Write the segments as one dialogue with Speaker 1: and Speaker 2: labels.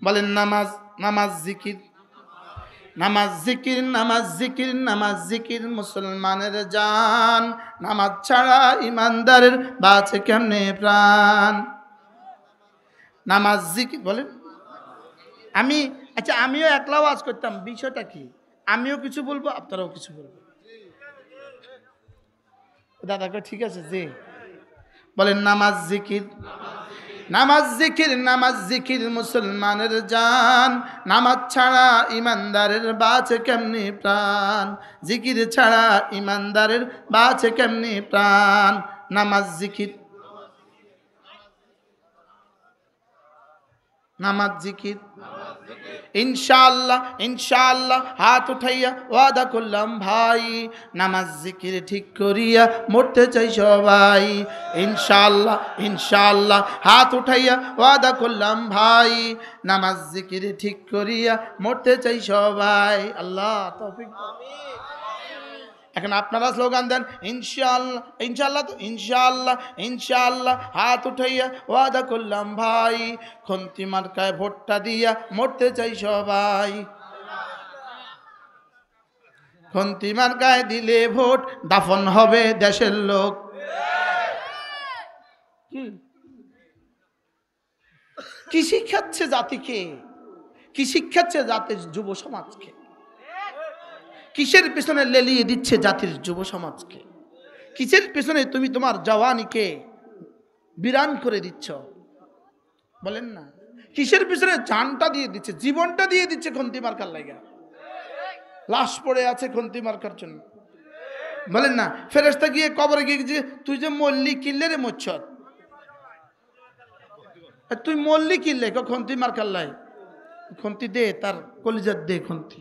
Speaker 1: বলেন নামাজ, নামাজ জিকির, নামাজ জিকির, নামাজ জিকির, নামাজ জিকির মুসলমানের জান। নামাজ ছাড়া ইমানদারের বাঁচে কেমনে প্রাণ। নামাজ জিকির বলেন। আমিও একলা ওয়াজ করতাম, বিষয়টা কি? আমিও কিছু বলবো, আপনারাও কিছু বলবো। দাদা ঠিক আছে জি, বলেন নামাজ জিকির, নামাজ জিকির, নামাজ জিকির মুসলমানের জান। নামাজ ছাড়া ইমানদারের বাঁচে কেমনি প্রাণ। জিকির ছাড়া ইমানদারের বাঁচে কেমনি প্রাণ। নামাজ জিকির, নামাজ জিকির। ইনশাআল্লাহ ইনশাআল্লাহ হাত উঠাইয়া ওয়াদা করলাম ভাই, নামাজ জিকির ঠিক করিয়া মরতে চাই সবাই। ইনশাআল্লাহ ইনশাআল্লাহ হাত উঠাইয়া ওয়াদা করলাম ভাই, নামাজ জিকির ঠিক করিয়া মরতে চাই সবাই। আল্লাহ তৌফিক। এখন আপনারা স্লোগান দেন ইনশাআল্লাহ ইনশাআল্লাহ, তো ইনশাআল্লাহ ইনশাআল্লাহ হাত উঠাইয়া ওয়াদা করলাম ভাই, খন্তি মার্কায় ভোটটা দিয়া মরতে চাই সবাই। খন্তি মার্কায় দিলে ভোট, দাফন হবে দেশের লোক। কি শিক্ষাচ্ছে জাতিকে? কি শিক্ষাচ্ছে জাতির যুব সমাজকে? কিসের পেছনে লেলিয়ে দিচ্ছে জাতির যুব সমাজকে? কিসের পেছনে তুমি তোমার জওয়ানিকে বিরান করে দিচ্ছ? বলেন না, কিসের পেছনে জানটা দিয়ে দিচ্ছে, জীবনটা দিয়ে দিচ্ছে খন্তি মার্কার লাগা? লাশ পড়ে আছে খন্তি মার্কার জন্য। বলেন না, ফেরেশতা গিয়ে কবরে গিয়ে যে তুই যে মল্লি কিনলে রে মোচ্ছদ, তুই মল্লি কিনলে খন্তি মার্কার লাই, খন্তি দে, তার কলিজার দে খন্তি।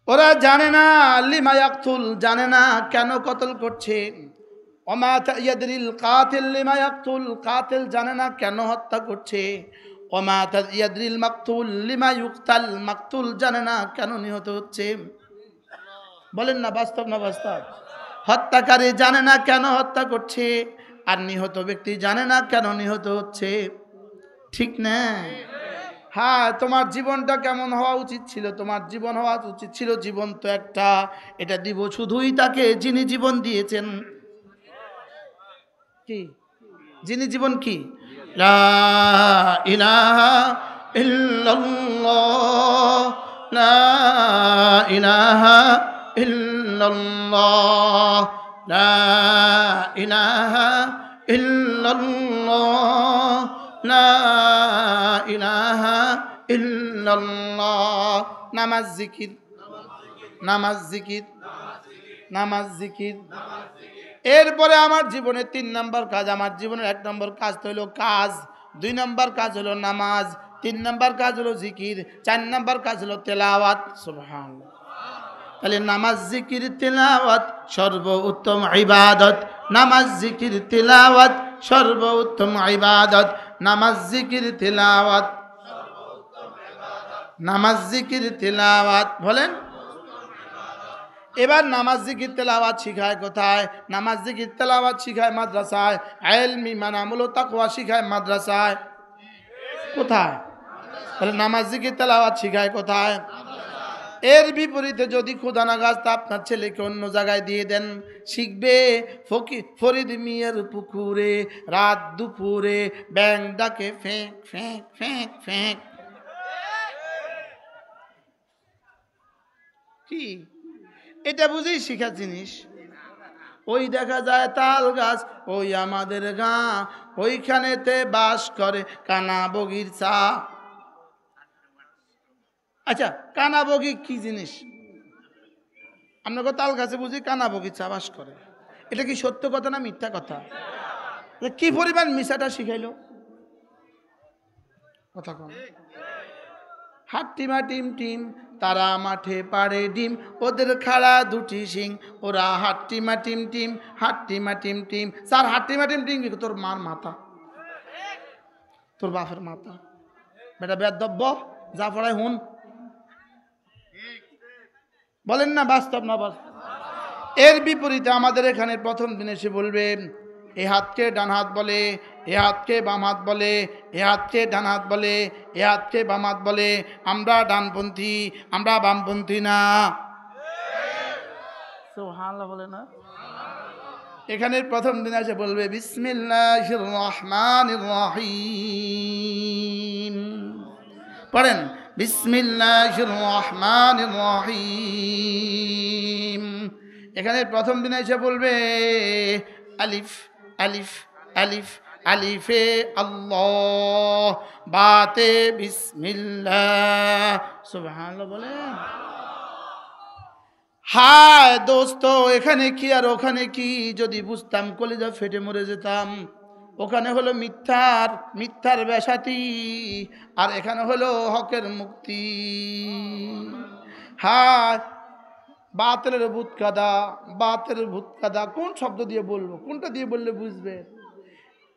Speaker 1: ওরা জানে না লিমা ইয়াকতুল, জানে না কেন কতল করছে। ওমা ইয়াদরিল কাতিল লিমা ইয়াকতুল, কাতিল জানে না কেন হত্যা করছে। ওমা ইয়াদরিল মাকতুল লিমা ইউকতাল, মাকতুল জানে না কেন নিহত হচ্ছে। বলেন না বাস্তব না বাস্তব? হত্যাকারী জানে না কেন হত্যা করছে, আর নিহত ব্যক্তি জানে না কেন নিহত হচ্ছে। ঠিক না? হ্যাঁ, তোমার জীবনটা কেমন হওয়া উচিত ছিল? তোমার জীবন হওয়া উচিত ছিল জীবন তো একটা, এটা দিব শুধুই তাকে যিনি জীবন দিয়েছেন। কি যিনি জীবন? কি লা ইলাহা ইল্লাল্লাহ, লা ইলাহা ইল্লাল্লাহ, লা ইলাহা ইল্লাল্লাহ, লা ইলাহা ইল্লাল্লাহ। নামাজ জিকির, নামাজ জিকির, নামাজ জিকির। এরপরে আমার জীবনের 3 নম্বর কাজ, আমার জীবনের 1 নম্বর কাজ তো হলো কাজ, 2 নম্বর কাজ হলো নামাজ, 3 নম্বর কাজ হলো জিকির, 4 নম্বর কাজ হলো তেলাওয়াত। সুবহানাল্লাহ। তাহলে নামাজ জিকির তেলাওয়াত সর্বোত্তম ইবাদত। নামাজ জিকির তেলাওয়াত সর্বোত্তম ইবাদত। নামাজ জিকির তেলাওয়াত, নামাজ জিকির তেলাওয়াত। বলেন এবার নামাজ জিকির তেলাওয়াত শিখায় কোথায়? নামাজ জিকির তেলাওয়াত শিখায় মাদ্রাসায়। ইলম ঈমান আমল ও তাকওয়া শিখায় মাদ্রাসায়। কোথায়? তাহলে নামাজ জিকির তেলাওয়াত শিখায় কোথায়? এর বিপরীতে যদি খোদা না গাছটা আপনার ছেলেকে অন্য জায়গায় দিয়ে দেন, শিখবে ফরিদ মিয়ার পুকুরে রাত দুপুরে ব্যাং ডাকে ফেঁক ফেঁক ফেঁক ফেঁক। কি এটা বুঝি শিখার জিনিস? ওই দেখা যায় তাল গাছ, ওই আমাদের গাঁ, ওইখানেতে বাস করে কানা বগির চা। আচ্ছা, কানা বগি কি জিনিস? আমরা তাল গাছে বুঝি কানা বগির চা বাস করে। এটা কি সত্য কথা না মিথ্যা কথা? কি পরিমাণ মিশাটা শিখাইলো কথা কন। হাট্টিমা টিম টিম, তারা মাঠে পাড়ে ডিম, ওদের খাড়া 2টি শিং, ওরা হাট্টিমা টিম টিম, হাট্টিমা টিম টিম। স্যার হাট্টিমা টিম টিম তোর মার মাথা, তোর বাপের মাথা। বেটা বেদব্য, যা পড়ায় হুন। বলেন না বাস্তব না বাস্তব? এর বিপরীতে আমাদের এখানে প্রথম দিনে সে বলবে এই হাতকে ডান হাত বলে, এ হাতকে বাম হাত বলে, এ হাতকে ডান হাত বলে, এ হাতকে বাম হাত বলে। আমরা ডানপন্থী, আমরা বামপন্থী না। সুবহানাল্লাহ বলে না। এখানে প্রথম দিন এসে বলবে বিসমিল্লাহির রহমানির রহিম। পড়েন বিসমিল্লাহির রহমানির রহিম। এখানে প্রথম দিন এসে বলবে আলিফ আলিফ আলিফ, আলিফে আল্লাহ, বাতে বিসমিল্লাহ। সুবহানাল্লাহ বলে। হায় দোস্ত, এখানে কি আর ওখানে কি যদি বুঝতাম কলিজা ফেটে মরে যেতাম। ওখানে হলো মিথ্যার বেসাতি, আর এখানে হলো হকের মুক্তি। হায় বাতিলের ভূত কাদা, কোন শব্দ দিয়ে বলবো, কোনটা দিয়ে বললে বুঝবে?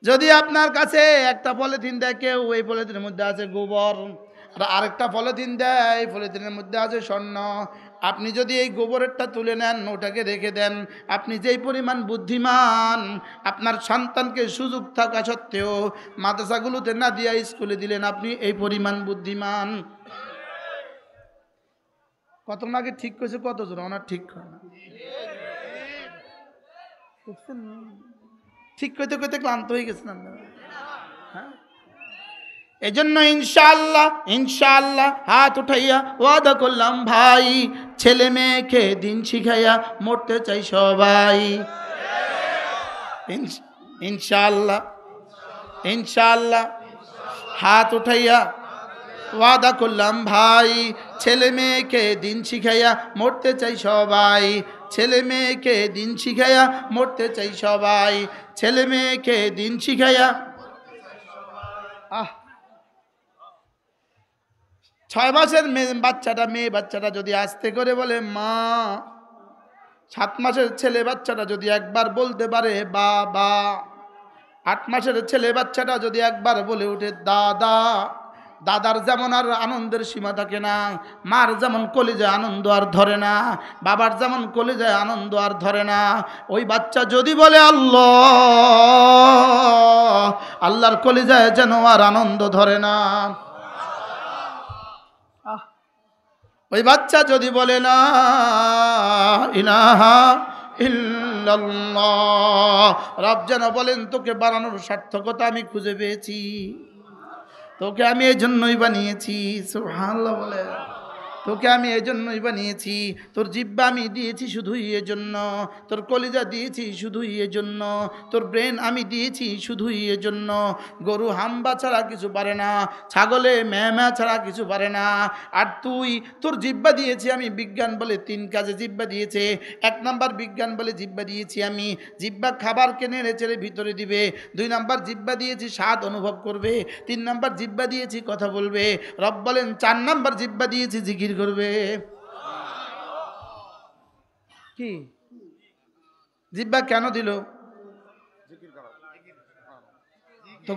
Speaker 1: যদি আপনার কাছে একটা পলিথিন দেয় কেউ, এই পলিথিনের মধ্যে আছে গোবর, আর আরেকটা পলিথিন দেয়, এই পলিথিনের মধ্যে আছে স্বর্ণ। আপনি যদি এই গোবরেরটা তুলে নেন, ওটাকে রেখে দেন, আপনি যেই পরিমাণ বুদ্ধিমান, আপনার সন্তানকে সুযোগ থাকা সত্ত্বেও মাদ্রাসাগুলোতে না দিয়া স্কুলে দিলেন, আপনি এই পরিমাণ বুদ্ধিমান। কত নাকি ঠিক করেছে, কতজন ওনার ঠিক করে না, ঠিক করতে করতে ক্লান্ত হয়ে গেছেন আপনারা। হ্যাঁ, এজন্য ইনশাআল্লাহ হাত উঠাইয়া ওয়াদা করলাম ভাই, ছেলে মেয়েকে দিন শিখাইয়া মরতে চাই সবাই। ইনশাআল্লাহ হাত উঠাইয়া ওয়াদা করলাম ভাই, ছেলে মেয়েকে দিন শিখাইয়া মরতে চাই সবাই। ছেলে মেয়েকে দিন শিখাইয়া মরতে চাই সবাই। ছেলে মেয়েকে দিন শিখাইয়া। 6 মাসের মেয়ে বাচ্চাটা যদি আস্তে করে বলে মা, 7 মাসের ছেলে বাচ্চাটা যদি একবার বলতে পারে বাবা, 8 মাসের ছেলে বাচ্চাটা যদি একবার বলে উঠে দাদা, দাদার যেমন আর আনন্দের সীমা থাকে না, মার যেমন কলিজায় আনন্দ আর ধরে না, বাবার যেমন কলিজায় আনন্দ আর ধরে না, ওই বাচ্চা যদি বলে আল্লাহ, আল্লাহর কলিজায় যেন আর আনন্দ ধরে না। ওই বাচ্চা যদি বলে না ইলাহা ইল্লাল্লাহ, রব যেন বলেন তোকে বানানোর সার্থকতা আমি খুঁজে পেয়েছি, তোকে আমি এই জন্যই বানিয়েছি। সুবহানাল্লাহ বলে। তোকে আমি এই জন্যই বানিয়েছি, তোর জিহ্বা আমি দিয়েছি শুধুই এজন্য, তোর কলিজা দিয়েছি শুধুই এজন্য, তোর ব্রেন আমি দিয়েছি শুধুই এজন্য। গরু হাম্বা ছাড়া কিছু পারে না, ছাগলে ম্যাঁ ছাড়া কিছু পারে না, আর তুই তোর জিহ্বা দিয়েছি আমি বিজ্ঞান বলে 3 কাজে জিহ্বা দিয়েছে। 1 নাম্বার বিজ্ঞান বলে জিহ্বা দিয়েছি আমি, জিহ্বা খাবারকে নেড়ে চেড়ে ভিতরে দিবে। 2 নাম্বার জিহ্বা দিয়েছি স্বাদ অনুভব করবে। 3 নাম্বার জিহ্বা দিয়েছি কথা বলবে। রব বলেন 4 নাম্বার জিহ্বা দিয়েছি জিকির করবে। কি জিহ্বা কেন দিল? তো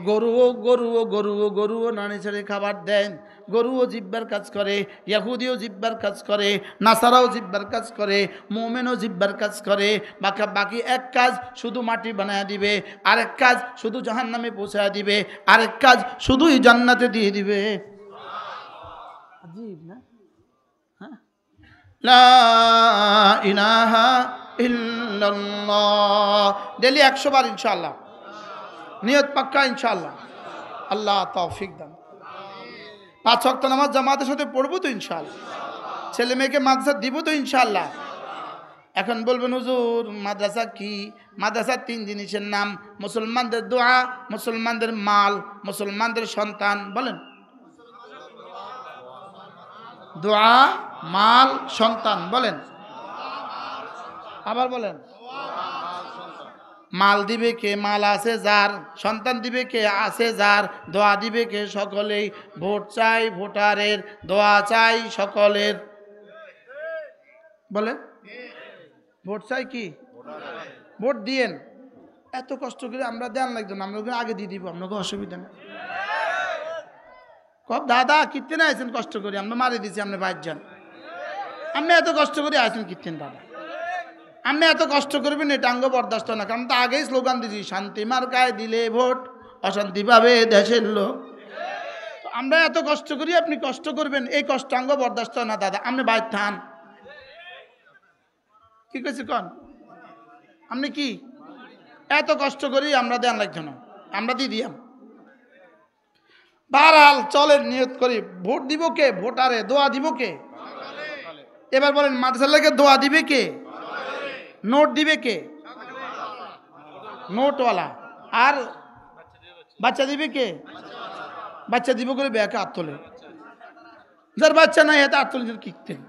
Speaker 1: গরুও নানি ছেড়ে খাবার দেন, গরুও জিহ্বার কাজ করে, ইহুদিও জিহ্বার কাজ করে, নাসারাও জিহ্বার কাজ করে, মুমিনও জিহ্বার কাজ করে। বাকি এক কাজ শুধু মাটি বানায় দিবে, আরেক কাজ শুধু জাহান্নামে পৌঁছায় দিবে, আরেক কাজ শুধুই জান্নাতে দিয়ে দিবে। আজীব না? লা ইলাহা ইল্লাল্লাহ ডেলি 100 বার ইনশাআল্লাহ, নিয়ত পাক্কা ইনশাআল্লাহ। আল্লাহ তৌফিক দান। 5 ওয়াক্ত নামাজ জামাতের সাথে পড়বো তো ইনশাআল্লাহ, ছেলে মেয়েকে মাদ্রাসা দিব তো ইনশাআল্লাহ। এখন বলবেন হুজুর মাদ্রাসা কি? মাদ্রাসা 3 জিনিসের নাম, মুসলমানদের দোয়া, মুসলমানদের মাল, মুসলমানদের সন্তান। বলেন দোয়া, মাল, সন্তান। বলেন আবার বলেন। মাল দিবে কে? মাল আছে যার। সন্তান দিবে কে? আছে যার। দোয়া দিবে কে? সকলেই। ভোট চাই ভোটারের, দোয়া চাই সকলের। বলে ভোট চাই কি? ভোট দিয়েন। এত কষ্ট করে আমরা দেন লাগতো না, আমরা আগে দিয়ে দিব, আপনাকে অসুবিধা নেই। কব দাদা কীর্তেন আছেন কষ্ট করে, আমরা মারি দিছি, আপনি বাইর যান। আপনি এত কষ্ট করে আছেন কীর্তেন দাদা, আপনি এত কষ্ট করবেন এটা আঙ্গ বরদাস্ত না। কারণ তো আগেই স্লোগান দিয়েছি শান্তি মার্কায় দিলে ভোট, অশান্তি পাবে দেশের লোক। তো আমরা এত কষ্ট করি, আপনি কষ্ট করবেন, এই কষ্টাঙ্গ বরদাস্ত হয় না দাদা, আপনি বাইর থান। কি কইছি কন আপনি, কি এত কষ্ট করি আমরা দেন লাগতো না, আমরা দিয়ে দিয়াম। বারহাল চলেন, নিয়ত করি, ভোট দিব কে? ভোটারে। দোয়া দিব কে? এবার বলেন, মাদ্রাসার লাগে দোয়া দিবে কে? নোট দিবে কে? নোটওয়ালা। আর বাচ্চা দিবে কে? বাচ্চা দিব করে ব্যাকে হাত তোলে, যার বাচ্চা নাই হাতে হাত তোলে কিকতেন।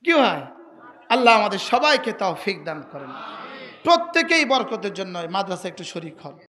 Speaker 1: কি হয়? আল্লাহ আমাদের সবাইকে তৌফিক দান করেন, প্রত্যেকেই বরকতের জন্য মাদ্রাসা একটু শরীক হন।